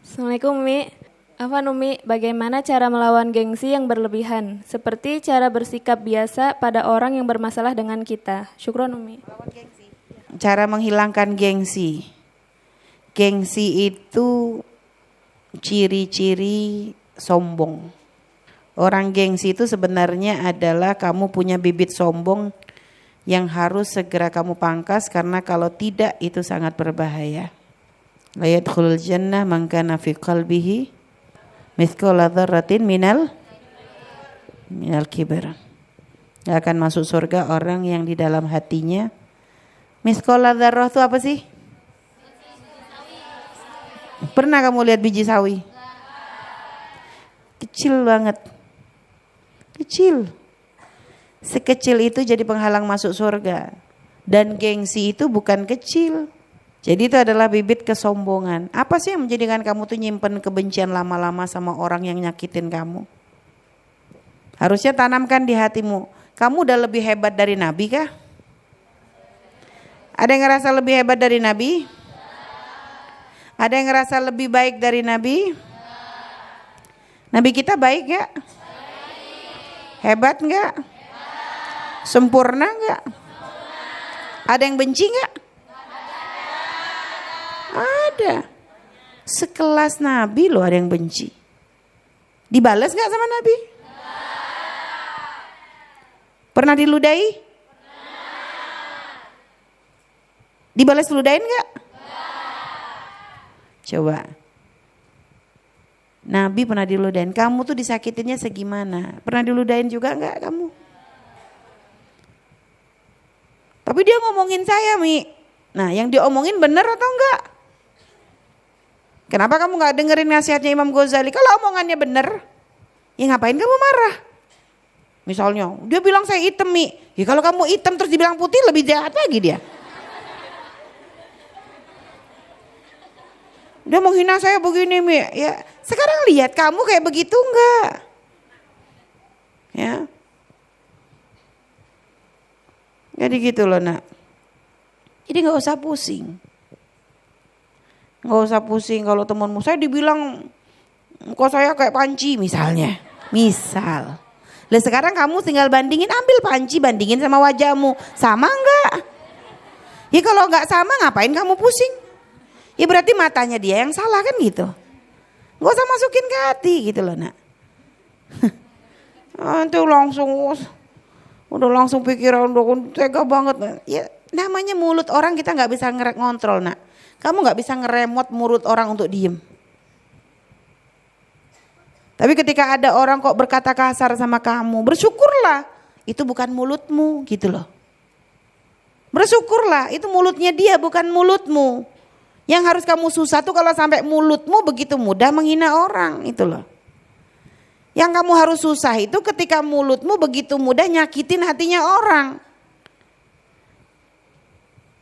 Assalamualaikum Umi. Afwan Umi, bagaimana cara melawan gengsi yang berlebihan? Seperti cara bersikap biasa pada orang yang bermasalah dengan kita. Syukron Umi. Cara menghilangkan gengsi. Gengsi itu ciri-ciri sombong. Orang gengsi itu sebenarnya adalah kamu punya bibit sombong yang harus segera kamu pangkas, karena kalau tidak itu sangat berbahaya. La yadkhulul jannah man kana fi qalbihi mithqala dzarratin minal kibr. Gak akan masuk surga orang yang di dalam hatinya mithqala dzarrah itu apa sih? Pernah kamu lihat biji sawi? Kecil banget. Kecil. Sekecil itu jadi penghalang masuk surga. Dan gengsi itu bukan kecil. Jadi itu adalah bibit kesombongan. Apa sih yang menjadikan kamu tuh nyimpen kebencian lama-lama sama orang yang nyakitin kamu? Harusnya tanamkan di hatimu. Kamu udah lebih hebat dari Nabi kah? Ada yang ngerasa lebih hebat dari Nabi? Ada yang ngerasa lebih baik dari Nabi? Nabi kita baik gak? Hebat gak? Sempurna gak? Ada yang benci gak? Ada. Sekelas Nabi loh ada yang benci. Dibalas gak sama Nabi? Pernah diludahi? Dibalas ludahin gak? Coba. Nabi pernah diludahin. Kamu tuh disakitinnya segimana? Pernah diludahin juga gak kamu? Tapi dia ngomongin saya, Mi. Nah, yang diomongin benar atau enggak? Kenapa kamu gak dengerin nasihatnya Imam Ghazali? Kalau omongannya benar, ya ngapain kamu marah? Misalnya, dia bilang saya hitam, Mi. Ya kalau kamu hitam terus dibilang putih, lebih jahat lagi dia. Dia menghina saya begini, Mi. Ya, sekarang lihat kamu kayak begitu enggak? Ya. Jadi gitu loh, Nak. Jadi gak usah pusing. Gak usah pusing kalau temanmu saya dibilang kok saya kayak panci misalnya. Misal. Lah sekarang kamu tinggal bandingin, ambil panci bandingin sama wajahmu. Sama enggak? Ya kalau enggak sama ngapain kamu pusing? Ya berarti matanya dia yang salah kan gitu. Gak usah masukin ke hati gitu loh, Nak. Nanti udah langsung pikiran udah tega banget. Ya namanya mulut orang kita gak bisa ngontrol, Nak. Kamu gak bisa ngeremot mulut orang untuk diem. Tapi ketika ada orang kok berkata kasar sama kamu, bersyukurlah itu bukan mulutmu gitu loh. Bersyukurlah itu mulutnya dia bukan mulutmu. Yang harus kamu susah tuh kalau sampai mulutmu begitu mudah menghina orang itu loh. Yang kamu harus susah itu ketika mulutmu begitu mudah nyakitin hatinya orang.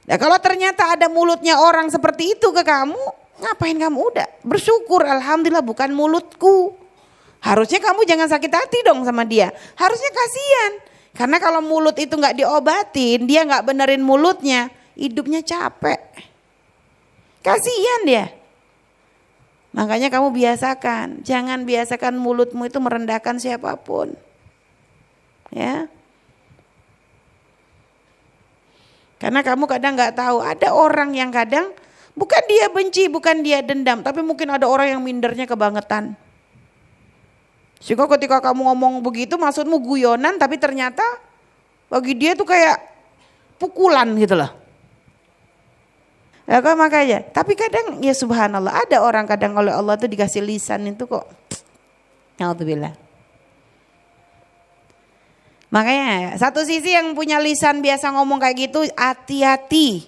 Nah kalau ternyata ada mulutnya orang seperti itu ke kamu, ngapain kamu udah bersyukur, alhamdulillah bukan mulutku. Harusnya kamu jangan sakit hati dong sama dia. Harusnya kasihan. Karena kalau mulut itu gak diobatin, dia gak benerin mulutnya, hidupnya capek. Kasihan dia. Makanya kamu biasakan, jangan biasakan mulutmu itu merendahkan siapapun. Ya. Karena kamu kadang gak tahu, ada orang yang kadang bukan dia benci, bukan dia dendam, tapi mungkin ada orang yang mindernya kebangetan. Sehingga ketika kamu ngomong begitu maksudmu guyonan, tapi ternyata bagi dia tuh kayak pukulan gitu loh. Ya kok makanya, tapi kadang ya subhanallah ada orang kadang oleh Allah tuh dikasih lisan itu kok. Alhamdulillah. Makanya satu sisi yang punya lisan biasa ngomong kayak gitu, hati-hati.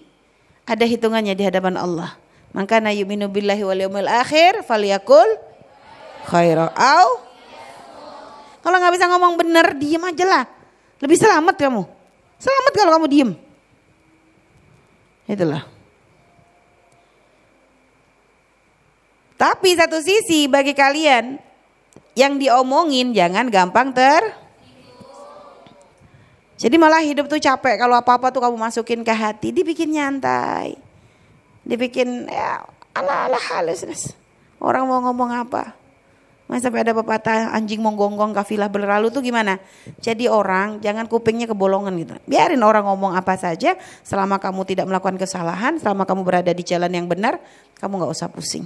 Ada hitungannya di hadapan Allah. Maka na yu'minu billahi wal yaumil akhir falyakul khaira au. Kalau nggak bisa ngomong bener, diem aja lah. Lebih selamat kamu. Selamat kalau kamu diem. Itulah. Tapi satu sisi bagi kalian yang diomongin jangan gampang jadi malah hidup tuh capek kalau apa-apa tuh kamu masukin ke hati, dibikin nyantai. Dibikin ya ala-ala halus. Orang mau ngomong apa? Masa sampai ada pepatah anjing menggonggong kafilah berlalu tuh gimana? Jadi orang jangan kupingnya kebolongan gitu. Biarin orang ngomong apa saja, selama kamu tidak melakukan kesalahan, selama kamu berada di jalan yang benar, kamu gak usah pusing.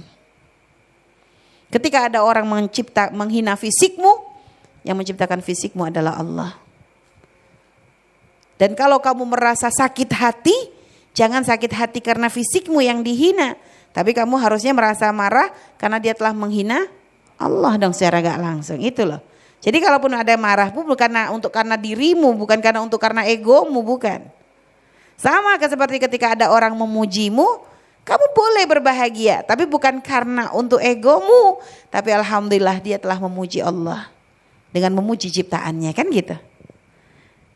Ketika ada orang menghina fisikmu, yang menciptakan fisikmu adalah Allah. Dan kalau kamu merasa sakit hati, jangan sakit hati karena fisikmu yang dihina, tapi kamu harusnya merasa marah karena dia telah menghina Allah dong secara gak langsung, itu loh. Jadi kalaupun ada marah pun bukan karena dirimu, bukan karena egomu, bukan. Sama seperti ketika ada orang memujimu, kamu boleh berbahagia, tapi bukan karena untuk egomu, tapi alhamdulillah dia telah memuji Allah dengan memuji ciptaannya, kan gitu.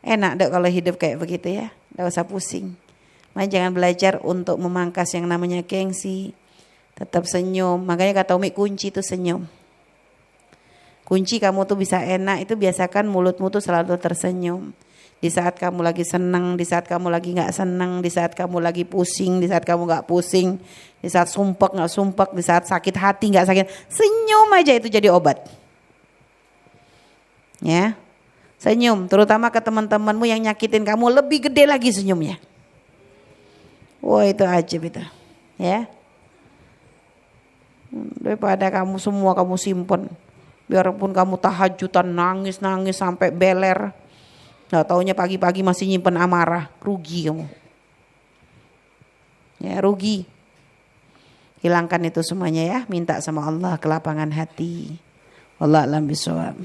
Enak dok kalau hidup kayak begitu ya, gak usah pusing. Makanya jangan belajar untuk memangkas yang namanya gengsi, tetap senyum. Makanya kata Umi, kunci itu senyum. Kunci kamu tuh bisa enak itu biasakan mulutmu tuh selalu tersenyum. Di saat kamu lagi senang, di saat kamu lagi gak senang, di saat kamu lagi pusing, di saat kamu gak pusing, di saat sumpek gak sumpek, di saat sakit hati gak sakit, senyum aja itu jadi obat. Ya, senyum, terutama ke teman-temanmu yang nyakitin kamu, lebih gede lagi senyumnya. Wah itu ajaib itu, ya. Daripada kamu semua kamu simpen. Biarpun kamu tahajudan nangis sampai beler, nggak taunya pagi-pagi masih nyimpen amarah, rugi kamu. Ya rugi. Hilangkan itu semuanya ya, minta sama Allah kelapangan hati. Wallahu a'lam bishawab.